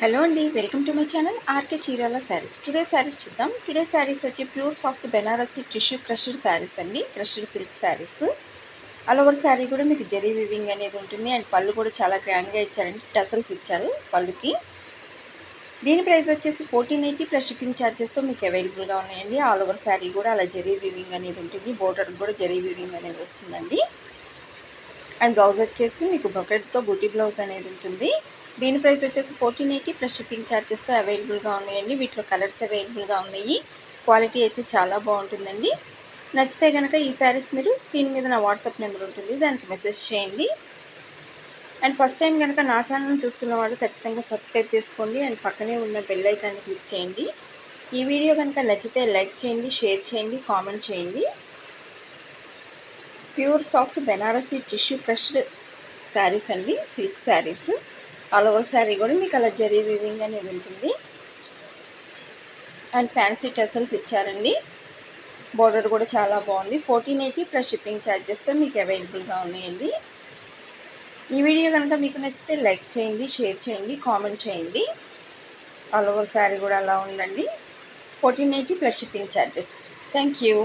Hello అండి, welcome to my channel RK Chirala sarees. Today sarees చూద్దాం. Today sarees వచ్చి pure soft Banarasi tissue crushed sarees అండి. Crushed silk sarees. All over saree కూడా మీకు జరీ వివింగ్ అనేది ఉంటుంది. అండ్ పళ్ళు కూడా చాలా గ్రాండ్గా ఇచ్చారండి. టసల్స్ ఇచ్చారు పళ్ళుకి. దీని ప్రైస్ వచ్చేసి 1480 ప్లస్ షిప్పింగ్ ఛార్జెస్తో మీకు అవైలబుల్గా ఉన్నాయండి. ఆల్ ఓవర్ శారీ కూడా అలా జరీ వివింగ్ అనేది ఉంటుంది. బోర్డర్ కూడా జరీ వివింగ్ అనేది వస్తుందండి. అండ్ బ్లౌజ్ వచ్చేసి మీకు బ్రొకెట్తో బూటీ బ్లౌజ్ అనేది ఉంటుంది. దీని ప్రైస్ వచ్చేసి 1480 ప్లస్ షిప్పింగ్ ఛార్జెస్తో అవైలబుల్గా ఉన్నాయండి. వీటిలో కలర్స్ అవైలబుల్గా ఉన్నాయి. క్వాలిటీ అయితే చాలా బాగుంటుందండి. నచ్చితే కనుక ఈ శారీస్ మీరు స్క్రీన్ మీద నా వాట్సాప్ నెంబర్ ఉంటుంది, దానికి మెసేజ్ చేయండి. అండ్ ఫస్ట్ టైం కనుక నా ఛానల్ని చూస్తున్న వాళ్ళు ఖచ్చితంగా సబ్స్క్రైబ్ చేసుకోండి. అండ్ పక్కనే ఉన్న బెల్ ఐకాన్ని క్లిక్ చేయండి. ఈ వీడియో కనుక నచ్చితే లైక్ చేయండి, షేర్ చేయండి, కామెంట్ చేయండి. Pure soft Banarasi tissue crushed sarees అండి, silk sarees. All over saree కూడా మీకు అలా జరీ వీవింగ్ అనేది ఉంటుంది. అండ్ ఫ్యాన్సీ టెసల్స్ ఇచ్చారండి. బోర్డర్ కూడా చాలా బాగుంది. 1480 ప్లస్ షిప్పింగ్ ఛార్జెస్తో మీకు అవైలబుల్గా ఉన్నాయండి. ఈ వీడియో కనుక మీకు నచ్చితే లైక్ చేయండి, షేర్ చేయండి, కామెంట్ చేయండి. ఆల్ ఓవర్ శారీ కూడా అలా ఉందండి. 1480 plus shipping charges. Thank you.